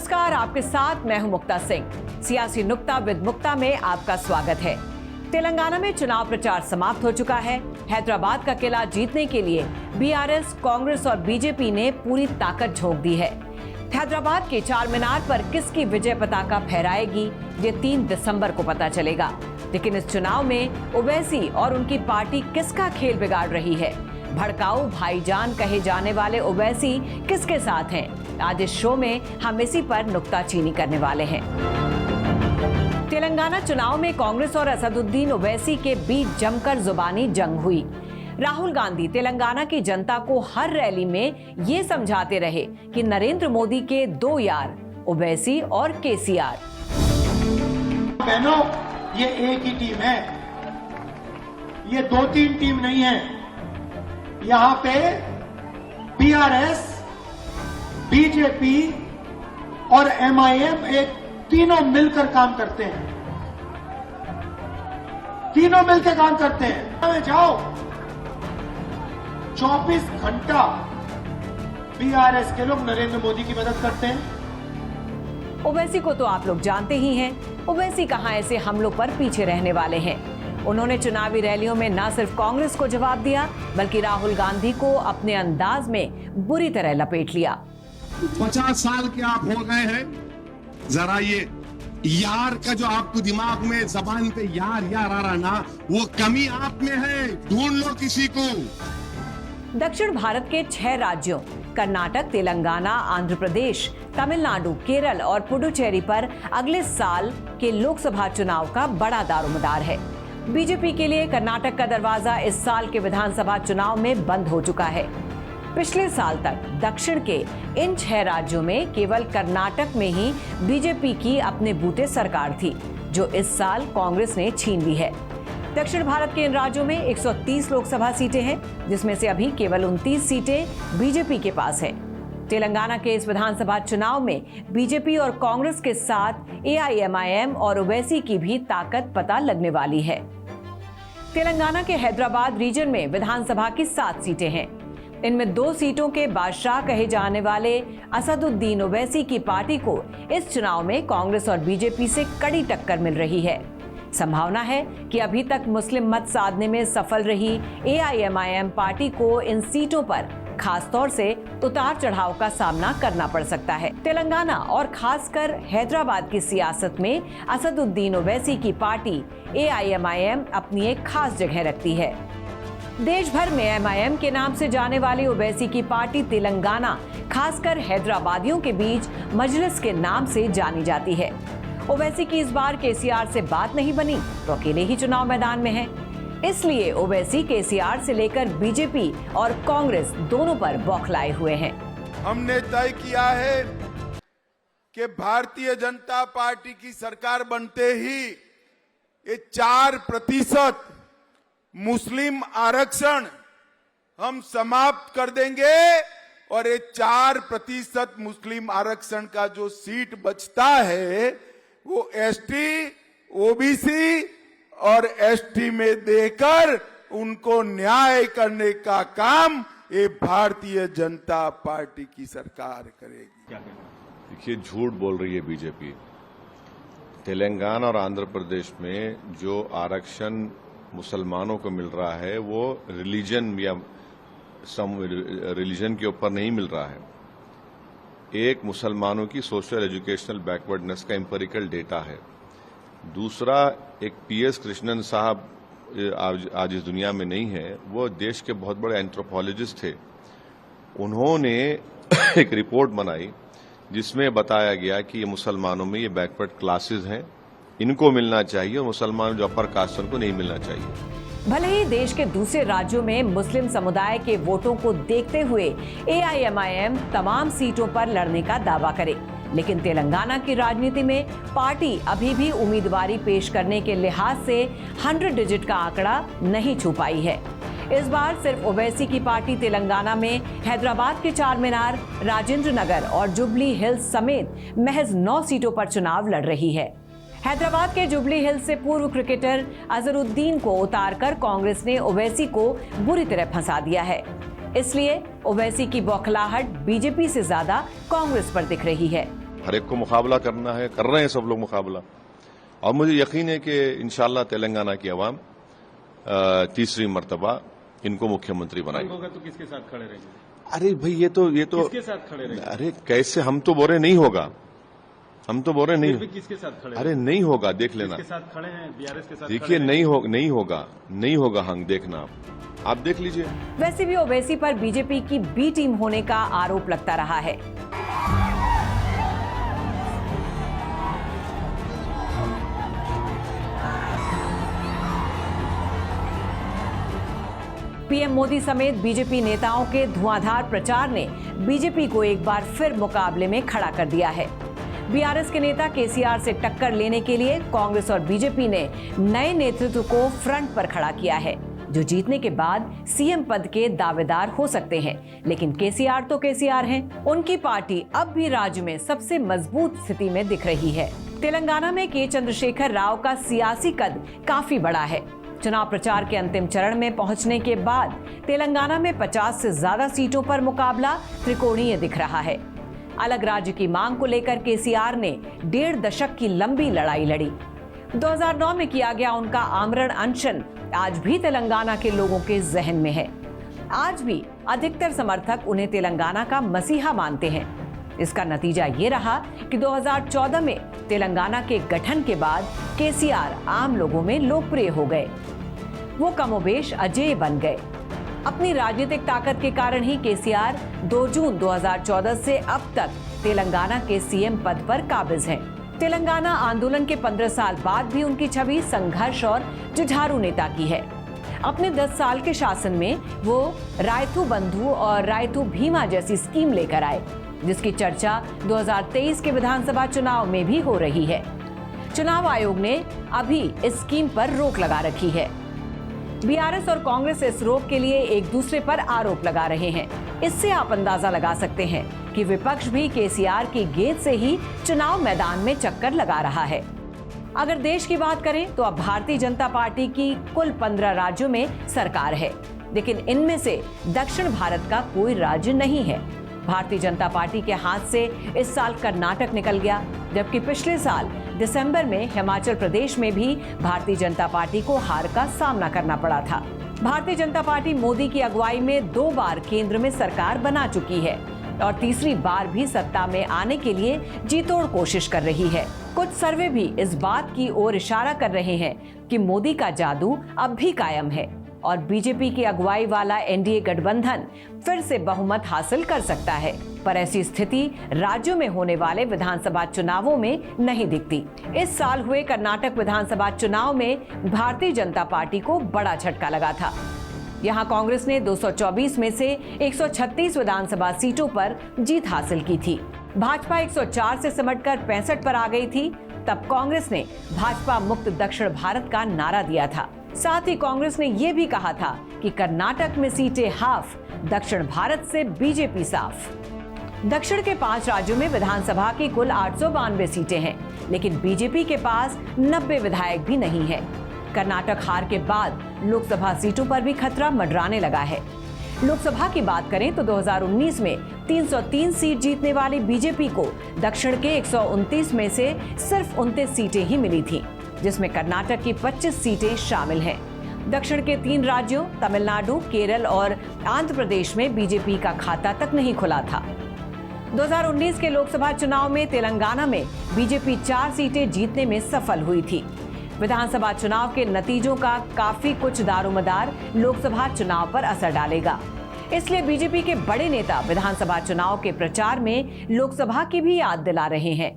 नमस्कार, आपके साथ मैं हूं मुक्ता सिंह। सियासी नुक्ता विद मुक्ता में आपका स्वागत है। तेलंगाना में चुनाव प्रचार समाप्त हो चुका है। हैदराबाद का किला जीतने के लिए बीआरएस, कांग्रेस और बीजेपी ने पूरी ताकत झोंक दी है। हैदराबाद के चार मीनार पर किसकी विजय पताका फहराएगी, ये 3 दिसंबर को पता चलेगा। लेकिन इस चुनाव में ओवैसी और उनकी पार्टी किसका खेल बिगाड़ रही है? भड़काऊ भाईजान कहे जाने वाले ओवैसी किसके साथ हैं? आज इस शो में हम इसी पर नुक्ताचीनी करने वाले हैं। तेलंगाना चुनाव में कांग्रेस और असदुद्दीन ओवैसी के बीच जमकर जुबानी जंग हुई। राहुल गांधी तेलंगाना की जनता को हर रैली में ये समझाते रहे कि नरेंद्र मोदी के 2 यार ओवैसी और केसीआर। बहनों, ये एक ही टीम है, ये 2-3 टीम नहीं है। यहाँ पे बीआरएस, बीजेपी और एमआईएम एक तीनों मिलकर काम करते हैं, तीनों मिलकर काम करते हैं। जाओ 24 घंटा बीआरएस के लोग नरेंद्र मोदी की मदद करते हैं। ओवैसी को तो आप लोग जानते ही हैं। ओवैसी कहां ऐसे हमलों पर पीछे रहने वाले हैं। उन्होंने चुनावी रैलियों में न सिर्फ कांग्रेस को जवाब दिया, बल्कि राहुल गांधी को अपने अंदाज में बुरी तरह लपेट लिया। 50 साल के आप हो गए हैं, जरा ये यार का जो आपको दिमाग में जबान पे यार यार आ रहा ना, वो कमी आप में है, ढूंढ लो किसी को। दक्षिण भारत के 6 राज्यों कर्नाटक, तेलंगाना, आंध्र प्रदेश, तमिलनाडु, केरल और पुडुचेरी पर अगले साल के लोकसभा चुनाव का बड़ा दारोमदार है। बीजेपी के लिए कर्नाटक का दरवाजा इस साल के विधानसभा चुनाव में बंद हो चुका है। पिछले साल तक दक्षिण के इन 6 राज्यों में केवल कर्नाटक में ही बीजेपी की अपने बूते सरकार थी, जो इस साल कांग्रेस ने छीन ली है। दक्षिण भारत के इन राज्यों में 130 लोकसभा सीटें हैं, जिसमें से अभी केवल 29 सीटें बीजेपी के पास है। तेलंगाना के इस विधानसभा चुनाव में बीजेपी और कांग्रेस के साथ एआईएमआईएम और ओवैसी की भी ताकत पता लगने वाली है। तेलंगाना के हैदराबाद रीजन में विधानसभा की 7 सीटें हैं। इनमें 2 सीटों के बादशाह कहे जाने वाले असदुद्दीन ओवैसी की पार्टी को इस चुनाव में कांग्रेस और बीजेपी से कड़ी टक्कर मिल रही है। संभावना है कि अभी तक मुस्लिम मत साधने में सफल रही एआईएमआईएम पार्टी को इन सीटों पर खास तौर से उतार चढ़ाव का सामना करना पड़ सकता है। तेलंगाना और खासकर हैदराबाद की सियासत में असदुद्दीन ओवैसी की पार्टी एआईएमआईएम अपनी एक खास जगह रखती है। देश भर में एमआईएम के नाम से जाने वाली ओवैसी की पार्टी तेलंगाना, खासकर हैदराबादियों के बीच मजलिस के नाम से जानी जाती है। ओवैसी की इस बार केसीआर से बात नहीं बनी तो अकेले ही चुनाव मैदान में है। इसलिए ओवैसी केसीआर से लेकर बीजेपी और कांग्रेस दोनों पर बौखलाए हुए हैं। हमने तय किया है कि भारतीय जनता पार्टी की सरकार बनते ही ये 4% मुस्लिम आरक्षण हम समाप्त कर देंगे और ये 4% मुस्लिम आरक्षण का जो सीट बचता है वो एसटी, ओबीसी और एसटी में देकर उनको न्याय करने का काम ये भारतीय जनता पार्टी की सरकार करेगी। देखिए, झूठ बोल रही है बीजेपी। तेलंगाना और आंध्र प्रदेश में जो आरक्षण मुसलमानों को मिल रहा है वो रिलीजन या रिलीजन के ऊपर नहीं मिल रहा है। एक मुसलमानों की सोशल एजुकेशनल बैकवर्डनेस का एम्पिरिकल डेटा है। दूसरा, एक पीएस कृष्णन साहब आज इस दुनिया में नहीं है, वो देश के बहुत बड़े एंथ्रोपोलॉजिस्ट थे। उन्होंने एक रिपोर्ट बनाई जिसमें बताया गया कि ये मुसलमानों में ये बैकवर्ड क्लासेस हैं, इनको मिलना चाहिए और मुसलमान जो अपर कास्ट उनको नहीं मिलना चाहिए। भले ही देश के दूसरे राज्यों में मुस्लिम समुदाय के वोटों को देखते हुए एआईएमआईएम तमाम सीटों पर लड़ने का दावा करे, लेकिन तेलंगाना की राजनीति में पार्टी अभी भी उम्मीदवारी पेश करने के लिहाज से 100 डिजिट का आंकड़ा नहीं छू पाई है। इस बार सिर्फ ओवैसी की पार्टी तेलंगाना में हैदराबाद के 4 मीनार, राजेंद्र नगर और जुबली हिल्स समेत महज 9 सीटों पर चुनाव लड़ रही है। हैदराबाद के जुबली हिल्स से पूर्व क्रिकेटर अजहरुद्दीन को उतारकर कांग्रेस ने ओवैसी को बुरी तरह फंसा दिया है। इसलिए ओवैसी की बौखलाहट बीजेपी से ज्यादा कांग्रेस पर दिख रही है। हर एक को मुकाबला करना है, कर रहे हैं सब लोग मुकाबला। और मुझे यकीन है कि इंशाल्लाह तेलंगाना की आवाम तीसरी मर्तबा इनको मुख्यमंत्री बनाएगी। होगा तो किसके साथ खड़े रहेंगे? अरे भाई ये तो किसके साथ खड़े रहेंगे? अरे कैसे, हम तो बोल रहे नहीं होगा, हम तो बोल रहे फिर नहीं। भी किसके साथ खड़े? अरे नहीं होगा, देख लेना। किसके साथ खड़े हैं? बीआरएस के साथ देखिए खड़े नहीं होगा हम, देखना आप देख लीजिए। वैसे भी ओवैसी पर बीजेपी की बी टीम होने का आरोप लगता रहा है। पीएम मोदी समेत बीजेपी नेताओं के धुआंधार प्रचार ने बीजेपी को एक बार फिर मुकाबले में खड़ा कर दिया है। बीआरएस के नेता केसीआर से टक्कर लेने के लिए कांग्रेस और बीजेपी ने नए नेतृत्व को फ्रंट पर खड़ा किया है, जो जीतने के बाद सीएम पद के दावेदार हो सकते हैं। लेकिन केसीआर तो केसीआर हैं। उनकी पार्टी अब भी राज्य में सबसे मजबूत स्थिति में दिख रही है। तेलंगाना में के चंद्रशेखर राव का सियासी कद काफी बड़ा है। चुनाव प्रचार के अंतिम चरण में पहुंचने के बाद तेलंगाना में 50 से ज्यादा सीटों पर मुकाबला त्रिकोणीय दिख रहा है। अलग राज्य की मांग को लेकर केसीआर ने 1.5 दशक की लंबी लड़ाई लड़ी। 2009 में किया गया उनका आमरण अनशन आज भी तेलंगाना के लोगों के जहन में है। आज भी अधिकतर समर्थक उन्हें तेलंगाना का मसीहा मानते हैं। इसका नतीजा ये रहा कि 2014 में तेलंगाना के गठन के बाद केसीआर आम लोगों में लोकप्रिय हो गए। वो कमोबेश अजेय बन गए। अपनी राजनीतिक ताकत के कारण ही केसीआर 2 जून 2014 से अब तक तेलंगाना के सीएम पद पर काबिज हैं। तेलंगाना आंदोलन के 15 साल बाद भी उनकी छवि संघर्ष और जुझारू नेता की है। अपने 10 साल के शासन में वो रायथू बंधु और रायथू भीमा जैसी स्कीम लेकर आए, जिसकी चर्चा 2023 के विधानसभा चुनाव में भी हो रही है। चुनाव आयोग ने अभी इस स्कीम पर रोक लगा रखी है। बीआरएस और कांग्रेस इस रोक के लिए एक दूसरे पर आरोप लगा रहे हैं। इससे आप अंदाजा लगा सकते हैं कि विपक्ष भी केसीआर की गेंद से ही चुनाव मैदान में चक्कर लगा रहा है। अगर देश की बात करें तो अब भारतीय जनता पार्टी की कुल 15 राज्यों में सरकार है, लेकिन इनमें से दक्षिण भारत का कोई राज्य नहीं है। भारतीय जनता पार्टी के हाथ से इस साल कर्नाटक निकल गया, जबकि पिछले साल दिसंबर में हिमाचल प्रदेश में भी भारतीय जनता पार्टी को हार का सामना करना पड़ा था। भारतीय जनता पार्टी मोदी की अगुवाई में 2 बार केंद्र में सरकार बना चुकी है और तीसरी बार भी सत्ता में आने के लिए जीतोड़ कोशिश कर रही है। कुछ सर्वे भी इस बात की ओर इशारा कर रहे हैं कि मोदी का जादू अब भी कायम है और बीजेपी की अगुवाई वाला एनडीए गठबंधन फिर से बहुमत हासिल कर सकता है। पर ऐसी स्थिति राज्यों में होने वाले विधानसभा चुनावों में नहीं दिखती। इस साल हुए कर्नाटक विधानसभा चुनाव में भारतीय जनता पार्टी को बड़ा झटका लगा था। यहाँ कांग्रेस ने 224 में से 136 विधानसभा सीटों पर जीत हासिल की थी। भाजपा 104 से सिमटकर 65 पर आ गई थी। तब कांग्रेस ने भाजपा मुक्त दक्षिण भारत का नारा दिया था। साथ ही कांग्रेस ने यह भी कहा था कि कर्नाटक में सीटें हाफ, दक्षिण भारत से बीजेपी साफ। दक्षिण के 5 राज्यों में विधानसभा की कुल 892 सीटें हैं, लेकिन बीजेपी के पास 90 विधायक भी नहीं है। कर्नाटक हार के बाद लोकसभा सीटों पर भी खतरा मंडराने लगा है। लोकसभा की बात करें तो 2019 में 303 सीट जीतने वाली बीजेपी को दक्षिण के 129 में से सिर्फ 29 सीटें ही मिली थीं, जिसमें कर्नाटक की 25 सीटें शामिल हैं। दक्षिण के 3 राज्यों तमिलनाडु, केरल और आंध्र प्रदेश में बीजेपी का खाता तक नहीं खुला था। 2019 के लोकसभा चुनाव में तेलंगाना में बीजेपी 4 सीटें जीतने में सफल हुई थी। विधानसभा चुनाव के नतीजों का काफी कुछ दारोमदार लोकसभा चुनाव पर असर डालेगा। इसलिए बीजेपी के बड़े नेता विधानसभा चुनाव के प्रचार में लोकसभा की भी याद दिला रहे हैं।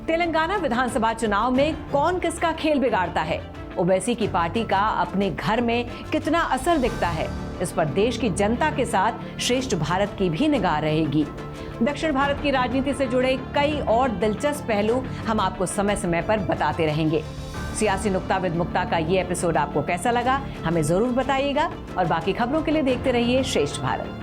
तेलंगाना विधानसभा चुनाव में कौन किसका खेल बिगाड़ता है, ओवैसी की पार्टी का अपने घर में कितना असर दिखता है, इस पर देश की जनता के साथ श्रेष्ठ भारत की भी निगाह रहेगी। दक्षिण भारत की राजनीति से जुड़े कई और दिलचस्प पहलू हम आपको समय समय पर बताते रहेंगे। सियासी नुक्ता विद मुक्ता का ये एपिसोड आपको कैसा लगा, हमें जरूर बताइएगा और बाकी खबरों के लिए देखते रहिए श्रेष्ठ भारत।